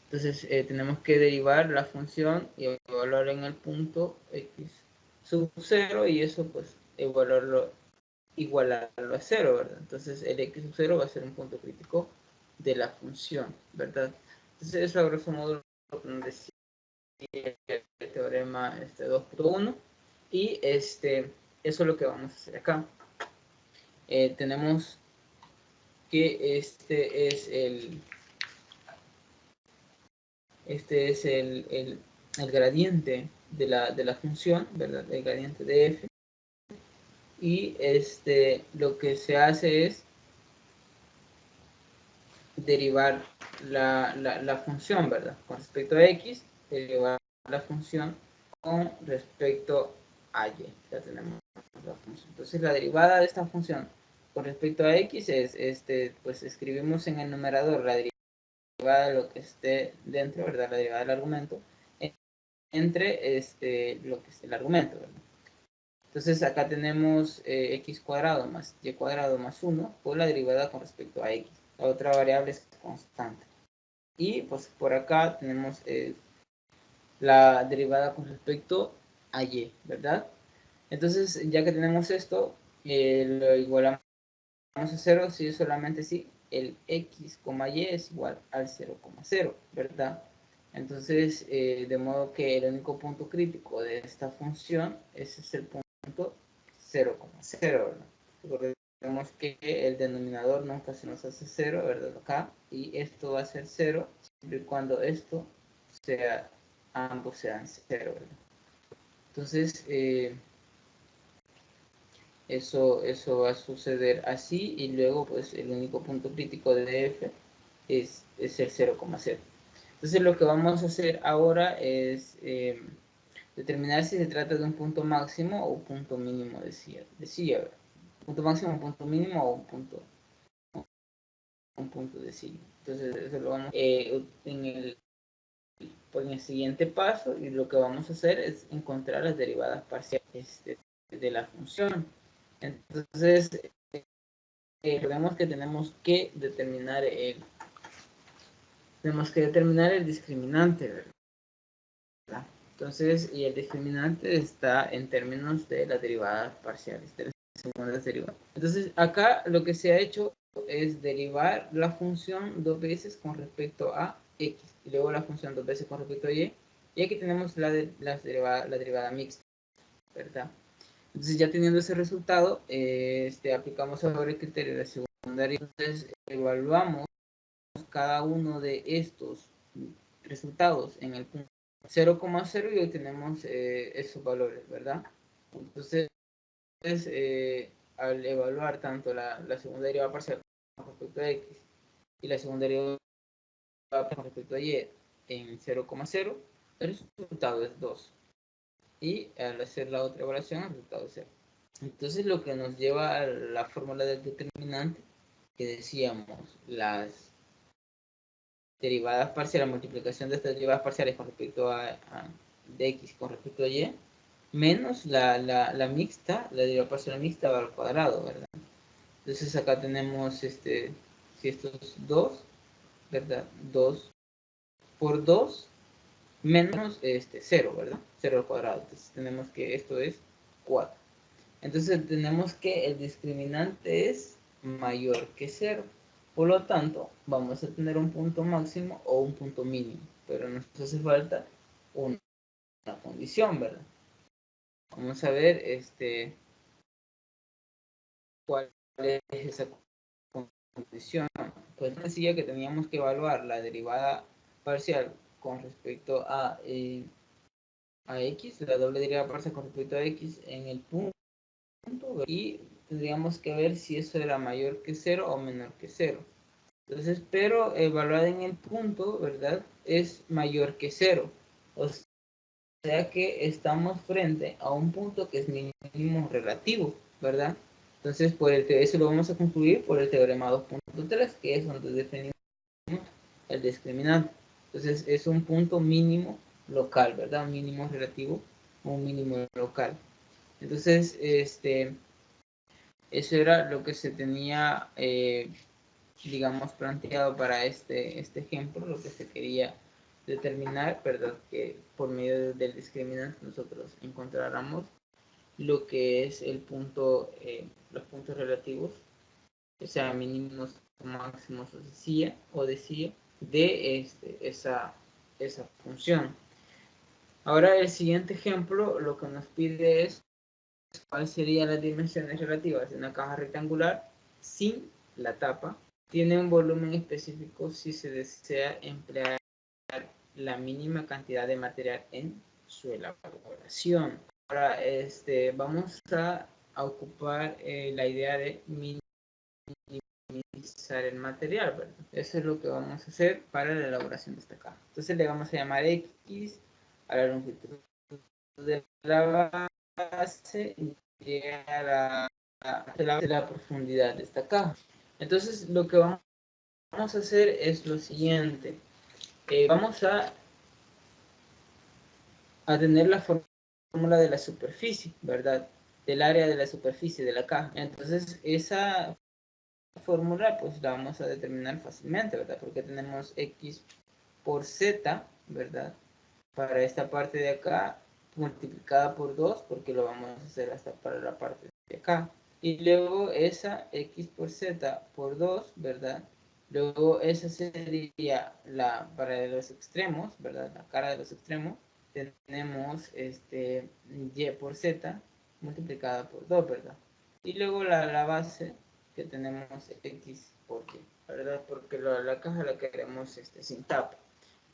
Entonces tenemos que derivar la función y evaluar en el punto x sub 0 y eso pues igualarlo a 0, ¿verdad? Entonces el x sub 0 va a ser un punto crítico de la función, ¿verdad? Entonces eso a grosso modo lo que nos decía el teorema 2.1 y eso es lo que vamos a hacer acá. Tenemos que este es el gradiente de la función, ¿verdad? El gradiente de f. Y lo que se hace es derivar la función, ¿verdad? Con respecto a x, derivar la función con respecto a y. Ya tenemos la función. Entonces la derivada de esta función con respecto a x es, pues escribimos en el numerador la derivada derivada de lo que esté dentro, ¿verdad? La derivada del argumento entre lo que es el argumento, ¿verdad? Entonces acá tenemos x cuadrado más y cuadrado más 1 por la derivada con respecto a x. La otra variable es constante. Y pues por acá tenemos la derivada con respecto a y, ¿verdad? Entonces ya que tenemos esto, lo igualamos a 0 si solamente si el x, y es igual al 0,0, ¿verdad? Entonces, de modo que el único punto crítico de esta función ese es el punto 0,0, ¿verdad? Recordemos que el denominador nunca se nos hace 0, ¿verdad? Acá, y esto va a ser 0 siempre y cuando esto sea, ambos sean 0, ¿verdad? Entonces, eso va a suceder así y luego pues el único punto crítico de f es el 0,0. Entonces lo que vamos a hacer ahora es determinar si se trata de un punto máximo o un punto mínimo de silla. Punto máximo, punto mínimo o un punto de silla. Entonces eso lo vamos en el siguiente paso, y lo que vamos a hacer es encontrar las derivadas parciales de la función. Entonces recordemos que tenemos que determinar el discriminante, ¿verdad? Entonces, y el discriminante está en términos de las derivadas parciales, de las segundas derivadas. Entonces, acá lo que se ha hecho es derivar la función dos veces con respecto a x, y luego la función dos veces con respecto a y aquí tenemos la derivada mixta, ¿verdad? Entonces, ya teniendo ese resultado, aplicamos ahora el criterio de la segunda derivación. Entonces, evaluamos cada uno de estos resultados en el punto 0,0 y obtenemos esos valores, ¿verdad? Entonces, al evaluar tanto la segunda derivada parcial con respecto a x y la segunda derivada con respecto a y en 0,0, el resultado es 2. Y al hacer la otra evaluación, el resultado es 0. Entonces, lo que nos lleva a la fórmula del determinante, que decíamos, las derivadas parciales, la multiplicación de estas derivadas parciales con respecto de x con respecto a y, menos la mixta, la derivada parcial mixta al cuadrado, ¿verdad? Entonces acá tenemos, si estos 2, ¿verdad? 2 por 2 menos 0, ¿verdad? 0 al cuadrado. Entonces tenemos que esto es 4. Entonces tenemos que el discriminante es mayor que 0. Por lo tanto, vamos a tener un punto máximo o un punto mínimo. Pero nos hace falta una condición, ¿verdad? Vamos a ver cuál es esa condición. Pues sencilla que teníamos que evaluar la derivada parcial con respecto a x, la doble derivada parcial con respecto a x en el punto, y tendríamos que ver si eso era mayor que 0 o menor que 0. Entonces, pero evaluada en el punto, ¿verdad? Es mayor que 0. O sea que estamos frente a un punto que es mínimo relativo, ¿verdad? Entonces, eso lo vamos a concluir por el teorema 2.3, que es donde definimos el discriminante. Entonces, es un punto mínimo local, ¿verdad? Un mínimo relativo, un mínimo local. Entonces, eso era lo que se tenía, digamos, planteado para este ejemplo, lo que se quería determinar, ¿verdad? Que por medio del discriminante nosotros encontráramos lo que es el punto, los puntos relativos, o sea, mínimos, máximos o decía de esa función. Ahora el siguiente ejemplo lo que nos pide es cuáles serían las dimensiones relativas de una caja rectangular sin la tapa. Tiene un volumen específico si se desea emplear la mínima cantidad de material en su elaboración. Ahora vamos a ocupar la idea de minimizar el material, ¿verdad? Eso es lo que vamos a hacer para la elaboración de esta caja. Entonces le vamos a llamar X a la longitud de la base y a la profundidad de esta caja. Entonces lo que vamos vamos a hacer es lo siguiente. Vamos a tener la fórmula de la superficie, ¿verdad? Del área de la superficie de la caja. Entonces, esa fórmula, pues la vamos a determinar fácilmente, ¿verdad? Porque tenemos X por Z, ¿verdad? Para esta parte de acá, multiplicada por 2, porque lo vamos a hacer hasta para la parte de acá. Y luego esa X por Z por 2, ¿verdad? Luego esa sería la para los extremos, ¿verdad? La cara de los extremos. Tenemos Y por Z multiplicada por 2, ¿verdad? Y luego la base que tenemos X por Y, ¿verdad? Porque la caja la queremos sin tapa.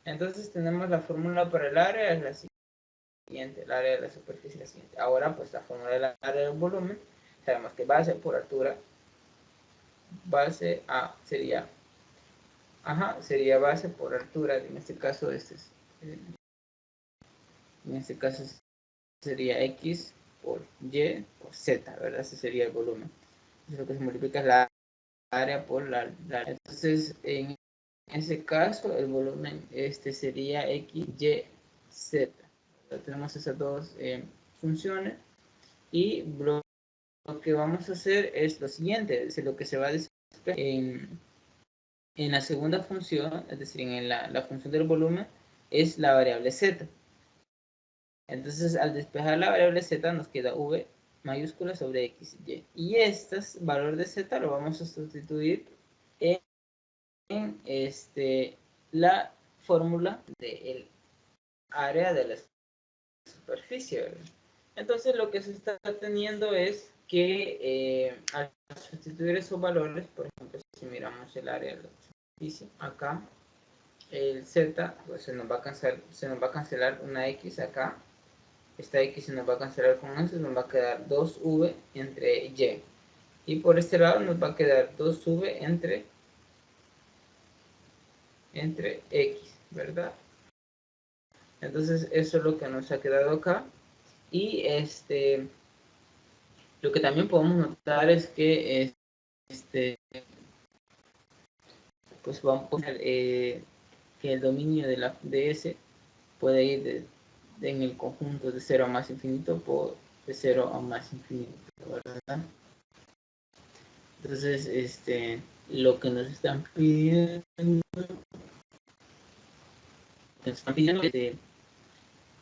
Entonces tenemos la fórmula para el área es la siguiente, el área de la superficie es la siguiente. Ahora pues la fórmula del área del volumen, sabemos que base por altura, base A sería, sería base por altura, en este caso en este caso sería X por Y por Z, ¿verdad? Ese sería el volumen. Entonces lo que se multiplica es la área por la entonces en ese caso el volumen sería X, Y, Z. Tenemos esas dos funciones y lo que vamos a hacer es lo siguiente, es lo que se va a despejar en la segunda función, es decir, en la función del volumen, es la variable Z. Entonces, al despejar la variable Z nos queda V mayúscula sobre X y Y. Y este valor de Z lo vamos a sustituir en la fórmula del área de la superficie, ¿verdad? Entonces lo que se está teniendo es que al sustituir esos valores, por ejemplo, si miramos el área de la superficie, acá el Z pues se nos va a cancelar una X acá, esta X se nos va a cancelar con eso, nos va a quedar 2V entre Y, y por este lado nos va a quedar 2V entre X, ¿verdad? Entonces eso es lo que nos ha quedado acá. Y lo que también podemos notar es que pues vamos a poner que el dominio de S puede ir en el conjunto de 0 a más infinito por de 0 a más infinito, ¿verdad? Entonces, lo que nos están pidiendo es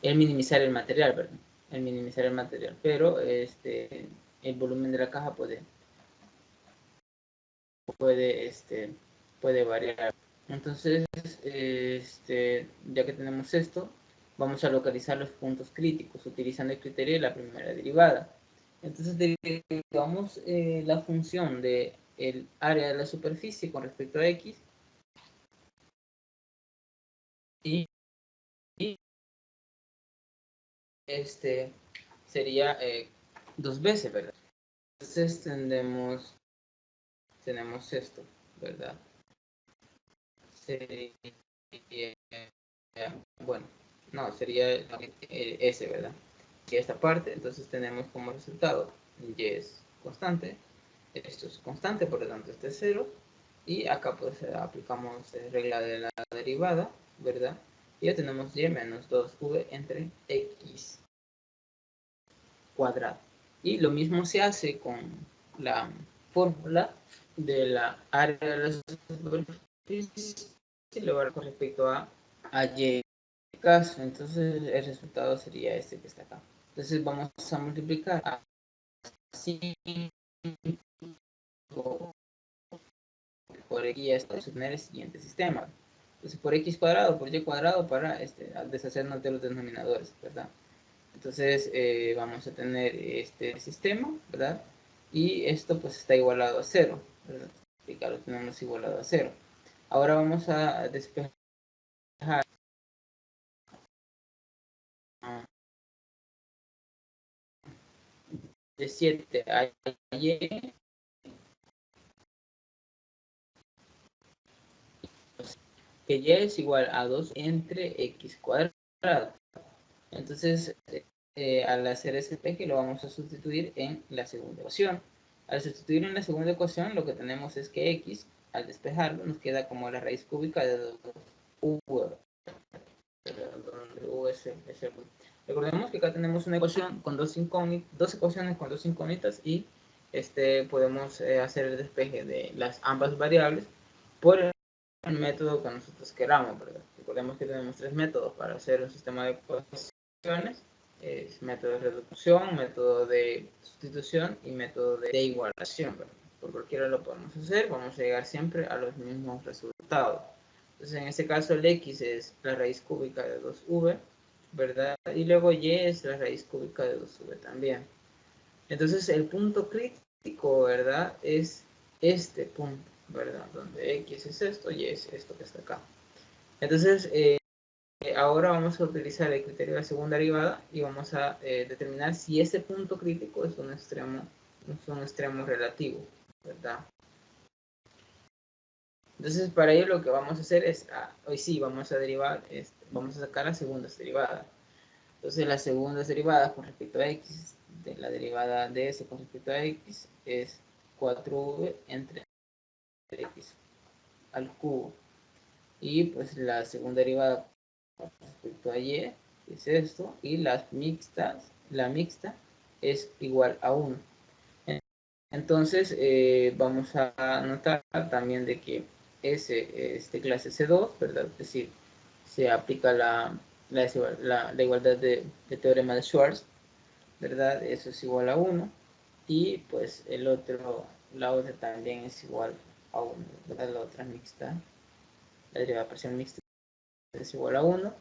el minimizar el material, ¿verdad? El minimizar el material, pero el volumen de la caja puede variar. Entonces, ya que tenemos esto, vamos a localizar los puntos críticos utilizando el criterio de la primera derivada. Entonces, derivamos la función del área de la superficie con respecto a X y sería 2 veces, ¿verdad? Entonces tenemos esto, ¿verdad? Sería, bueno, no, sería S, ¿verdad? Y esta parte, entonces tenemos como resultado Y es constante, esto es constante, por lo tanto este es 0, y acá pues aplicamos regla de la derivada, ¿verdad? Y ya tenemos Y menos 2V entre X cuadrado. Y lo mismo se hace con la fórmula de la área de la superficie con respecto a Y caso. Entonces el resultado sería este que está acá. Entonces vamos a multiplicar a 5 por X y esto es obtener el siguiente sistema. Entonces por X cuadrado, por Y cuadrado para deshacernos de los denominadores, ¿verdad? Entonces vamos a tener este sistema, ¿verdad? Y esto pues está igualado a 0, ¿verdad? Y acá lo tenemos igualado a 0. Ahora vamos a despejar de 7 a Y, que Y es igual a 2 entre X cuadrado. Entonces, al hacer ese peque lo vamos a sustituir en la segunda ecuación. Al sustituir en la segunda ecuación, lo que tenemos es que X al despejarlo, nos queda como la raíz cúbica de 2v, donde u es el punto. Recordemos que acá tenemos una ecuación con dos ecuaciones con dos incógnitas y podemos hacer el despeje de ambas variables por el método que nosotros queramos, ¿verdad? Recordemos que tenemos tres métodos para hacer un sistema de ecuaciones. Es método de reducción, método de sustitución y método de igualación, ¿verdad? Por cualquiera lo podemos hacer, vamos a llegar siempre a los mismos resultados. Entonces, en este caso, el x es la raíz cúbica de 2v, ¿verdad? Y luego y es la raíz cúbica de 2v también. Entonces, el punto crítico, ¿verdad? Es este punto, ¿verdad? Donde x es esto y es esto que está acá. Entonces, ahora vamos a utilizar el criterio de la segunda derivada y vamos a determinar si ese punto crítico es un extremo relativo, ¿verdad? Entonces, para ello lo que vamos a hacer es, hoy sí, vamos a derivar, vamos a sacar las segundas derivadas. Entonces, las segundas derivadas con respecto a x, de la derivada de s con respecto a x, es 4v entre x al cubo. Y pues la segunda derivada con respecto a y es esto, y la mixta es igual a 1. Entonces, vamos a notar también de que clase C2, ¿verdad? Es decir, se aplica la igualdad de teorema de Schwarz, ¿verdad? Eso es igual a 1. Y pues la otra también es igual a 1, ¿verdad? La otra mixta, la derivada parcial mixta es igual a 1.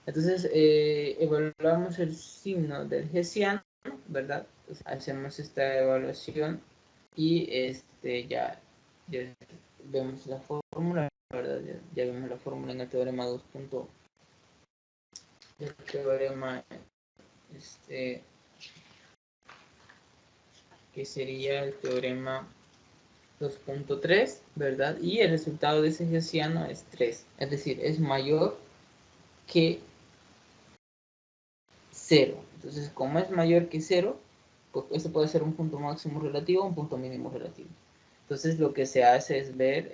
Entonces, evaluamos el signo del hessiano, ¿verdad? Entonces, hacemos esta evaluación y ya vemos la fórmula, ¿verdad? Ya vemos la fórmula en el teorema 2. El teorema que sería el teorema 2.3, ¿verdad? Y el resultado de ese hessiano es 3, es decir, es mayor que 0. Entonces, como es mayor que 0, pues este puede ser un punto máximo relativo o un punto mínimo relativo. Entonces, lo que se hace es ver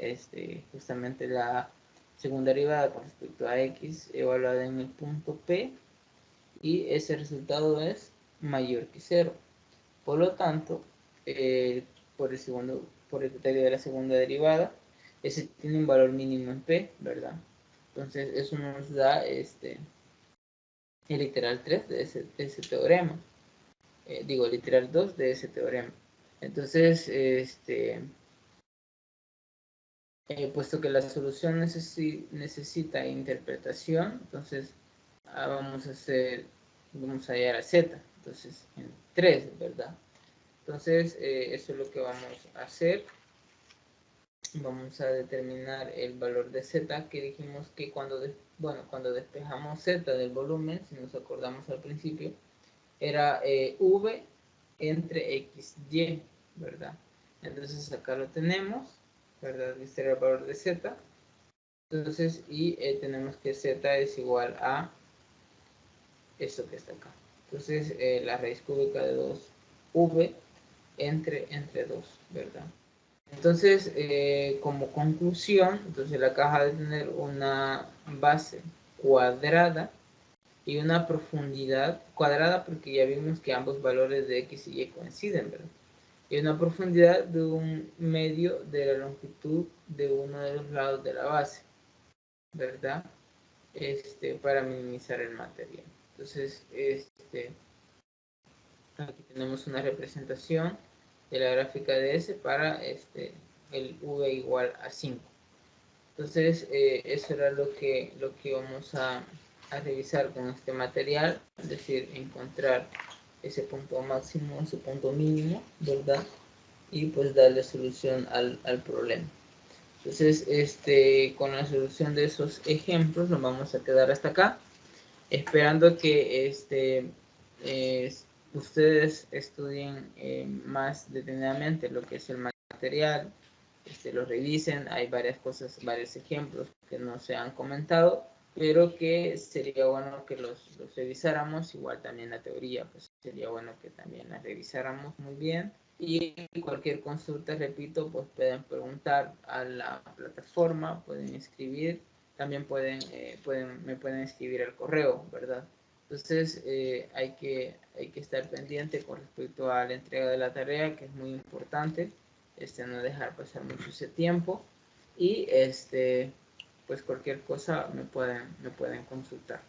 justamente la segunda derivada con respecto a x evaluada en el punto P y ese resultado es mayor que 0. Por lo tanto, por el criterio de la segunda derivada, ese tiene un valor mínimo en P, ¿verdad? Entonces, eso nos da el literal 3 de ese teorema. Digo, literal 2 de ese teorema. Entonces, puesto que la solución necesita interpretación, entonces vamos a llegar a z, entonces en 3, ¿verdad? Entonces, eso es lo que vamos a hacer. Vamos a determinar el valor de z, que dijimos que cuando despejamos z del volumen, si nos acordamos al principio, era v entre xy, ¿verdad? Entonces acá lo tenemos, ¿verdad? Este era el valor de z. Entonces, y tenemos que z es igual a esto que está acá. Entonces, la raíz cúbica de 2v entre 2, ¿verdad? Entonces, como conclusión, entonces la caja debe tener una base cuadrada y una profundidad cuadrada, porque ya vimos que ambos valores de x y y coinciden, ¿verdad? Y una profundidad de un medio de la longitud de uno de los lados de la base, ¿verdad? Para minimizar el material. Entonces, aquí tenemos una representación de la gráfica de S para el V igual a 5. Entonces, eso era lo que vamos a revisar con este material, es decir, encontrar ese punto máximo, ese punto mínimo, ¿verdad? Y pues darle solución al problema. Entonces, con la solución de esos ejemplos nos vamos a quedar hasta acá, esperando que ustedes estudien más detenidamente lo que es el material, lo revisen. Hay varias cosas, varios ejemplos que no se han comentado, pero que sería bueno que los revisáramos. Igual también la teoría, pues sería bueno que también la revisáramos muy bien Y cualquier consulta, repito, pues pueden preguntar a la plataforma, pueden escribir, también me pueden escribir al correo, ¿verdad? Entonces hay que estar pendiente con respecto a la entrega de la tarea, que es muy importante, no dejar pasar mucho ese tiempo, y pues cualquier cosa me pueden consultar.